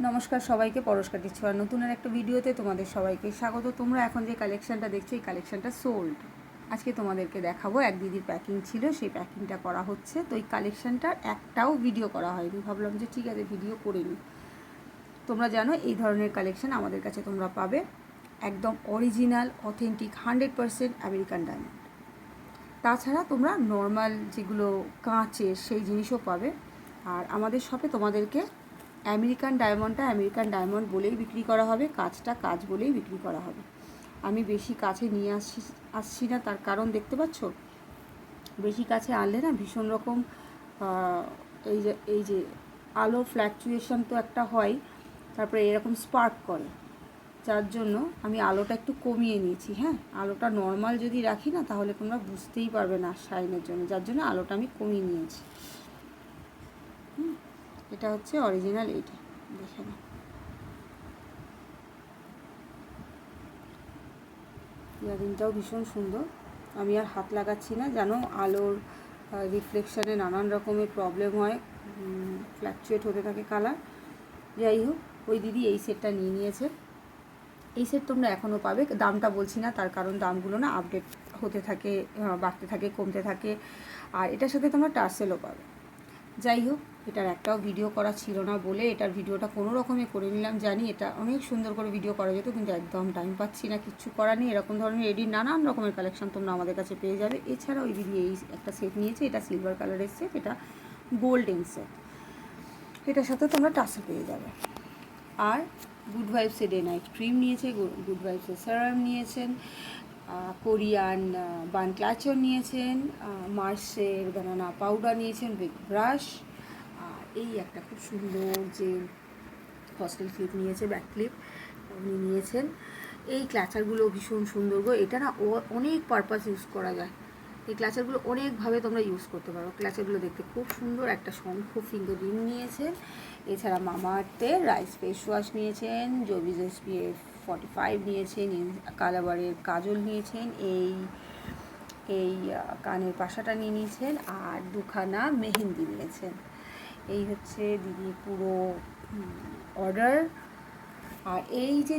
নমস্কার সবাইকে, পরশকাটির ছোঁয়া নতুন আর একটা ভিডিওতে তোমাদের সবাইকে স্বাগত। তোমরা এখন যে কালেকশানটা দেখছো এই কালেকশানটা সোল্ড। আজকে তোমাদেরকে দেখাবো, এক দিদির প্যাকিং ছিল, সেই প্যাকিংটা করা হচ্ছে। তো এই কালেকশানটার একটাও ভিডিও করা হয়নি, ভাবলাম যে ঠিক আছে ভিডিও করে নিই। তোমরা জানো এই ধরনের কালেকশান আমাদের কাছে তোমরা পাবে একদম অরিজিনাল অথেন্টিক 100% আমেরিকান ডায়মন্ড। তাছাড়া তোমরা নর্মাল যেগুলো কাঁচের সেই জিনিসও পাবে। আর আমাদের শপে তোমাদেরকে আমেরিকান ডায়মন্ডটা আমেরিকান ডায়মন্ড বলেই বিক্রি করা হবে, কাঁচটা কাঁচ বলেই বিক্রি করা হবে। আমি বেশি কাছে নিয়ে আসছি না, তার কারণ দেখতে পাচ্ছ, বেশি কাছে আনলে না ভীষণ রকম এই যে আলো ফ্ল্যাকচুয়েশন তো একটা হয়, তারপরে এরকম স্পার্ক করে, যার জন্য আমি আলোটা একটু কমিয়ে নিয়েছি। হ্যাঁ, আলোটা নর্মাল যদি রাখি না তাহলে তোমরা বুঝতেই পারবে না শাইনের জন্য, যার জন্য আলোটা আমি কমিয়ে নিয়েছি। এটা হচ্ছে অরিজিনাল, এইটা দেখে নাও। ইয়ারিংটাও ভীষণ সুন্দর। আমি আর হাত লাগাচ্ছি না, জানো আলোর রিফ্লেকশানে নানান রকমের প্রবলেম হয়, ফ্ল্যাকচুয়েট হতে থাকে কালার। যাই হোক, ওই দিদি এই সেটটা নিয়ে নিয়েছে। এই সেট তোমরা এখনও পাবে, দামটা বলছি না, তার কারণ দামগুলো না আপডেট হতে থাকে, বাড়তে থাকে, কমতে থাকে। আর এটার সাথে তোমরা টার্সেলও পাবে। যাই হোক, এটার একটাও ভিডিও করা ছিল না বলে এটার ভিডিওটা কোনো রকমে করে নিলাম। জানি এটা অনেক সুন্দর করে ভিডিও করা যেত, কিন্তু একদম টাইম পাচ্ছি না, কিচ্ছু করার নেই। এরকম ধরনের এডিট নানান রকমের কালেকশন তোমরা আমাদের কাছে পেয়ে যাবে। এছাড়া ওই দিদি এই একটা সেট নিয়েছে, এটা সিলভার কালারের সেট, এটা গোল্ডেন সেট। এটার সাথে তোমরা টার্সেল পেয়ে যাবে। আর গুড ভাইবসের ডে নাইট ক্রিম নিয়েছে, গুড ভাইবসের সেরাম নিয়েছেন, কোরিয়ান বান ক্লাচর নিয়েছেন, মার্সের বানানা পাউডার নিয়েছেন উইথ ব্রাশ। আর এই একটা খুব সুন্দর যে হস্টেল ক্লিপ নিয়েছে, ব্যাক ক্লিপ উনি নিয়েছেন। এই ক্লাচারগুলো ভীষণ সুন্দর গো, এটা না অনেক পারপাস ইউজ করা যায়। এই ক্লাচারগুলো অনেকভাবে তোমরা ইউজ করতে পারো। ক্লাচারগুলো দেখতে খুব সুন্দর। একটা শঙ্খ ফিঙ্গার রিং নিয়েছেন। এছাড়া মামা আর্থের রাইস ফেস ওয়াশ নিয়েছেন, জবিজ SPF 45 নিয়েছেন, কালাবারের কাজল নিয়েছেন, এই কানের পাশাটা নিয়ে নিয়েছেন, আর দুখানা মেহেন্দি নিয়েছেন। এই হচ্ছে দিদির পুরো অর্ডার। আর এই যে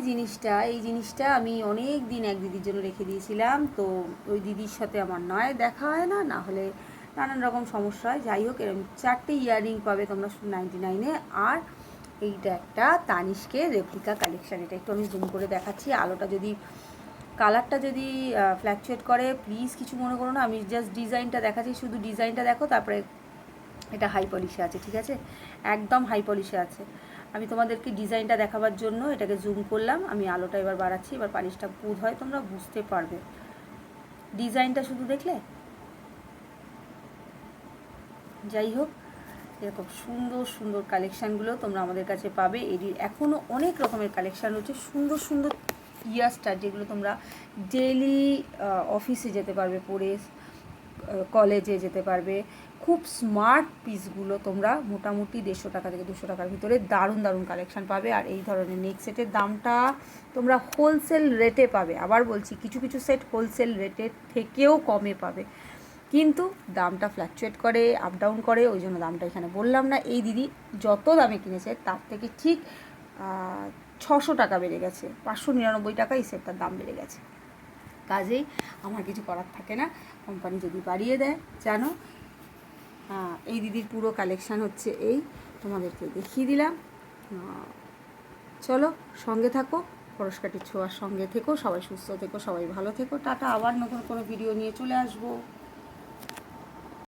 জিনিসটা আমি অনেক দিন এক দিদির জন্য রেখে দিয়েছিলাম। তো ওই দিদির সাথে আমার নয় দেখা হয় না হলে নানান রকম সমস্যা হয়। যাই হোক, এরকম 4টে ইয়াররিং পাবে তোমরা 99-এ। আর এইটা একটা তানিষ্কের রেপ্লিকা কালেকশান। এটা একটু আমি জুম করে দেখাচ্ছি। আলোটা যদি কালারটা যদি ফ্ল্যাকচুয়েট করে প্লিজ কিছু মনে করো না, আমি জাস্ট ডিজাইনটা দেখাচ্ছি, শুধু ডিজাইনটা দেখো। তারপরে এটা হাই পলিশে আছে, ঠিক আছে, একদম হাই পলিশে আছে। আমি তোমাদেরকে ডিজাইনটা দেখাবার জন্য এটাকে জুম করলাম। আমি আলোটা এবার বাড়াচ্ছি, এবার পালিশটা বোধ হয় তোমরা বুঝতে পারবে। ডিজাইনটা শুধু দেখলে। যাই হোক, এরকম সুন্দর সুন্দর কালেকশানগুলো তোমরা আমাদের কাছে পাবে। এটির এখনও অনেক রকমের কালেকশান রয়েছে, সুন্দর সুন্দর ইয়ারস্টার, যেগুলো তোমরা ডেইলি অফিসে যেতে পারবে পরে, কলেজে যেতে পারবে। খুব স্মার্ট পিসগুলো তোমরা মোটামুটি 150 টাকা থেকে 200 টাকার ভিতরে দারুণ দারুণ কালেকশান পাবে। আর এই ধরনের নেক সেটের দামটা তোমরা হোলসেল রেটে পাবে। আবার বলছি, কিছু কিছু সেট হোলসেল রেটের থেকেও কমে পাবে, কিন্তু দামটা ফ্ল্যাকচুয়েট করে, আপ ডাউন করে, ওই জন্য দামটা এখানে বললাম না। এই দিদি যত দামে কিনেছে তার থেকে ঠিক 600 টাকা বেড়ে গেছে, 599 টাকা এই সেটটার দাম বেড়ে গেছে। কাজেই আমার কিছু করার থাকে না, কোম্পানি যদি বাড়িয়ে দেয়। জানো, এই দিদির পুরো কালেকশান হচ্ছে এই, তোমাদেরকে দেখিয়ে দিলাম। চলো সঙ্গে থাকো, পরশকাটির ছোঁয়ার সঙ্গে থেকো, সবাই সুস্থ থেকো, সবাই ভালো থেকো। টাটা, আবার নতুন কোনো ভিডিও নিয়ে চলে আসবো।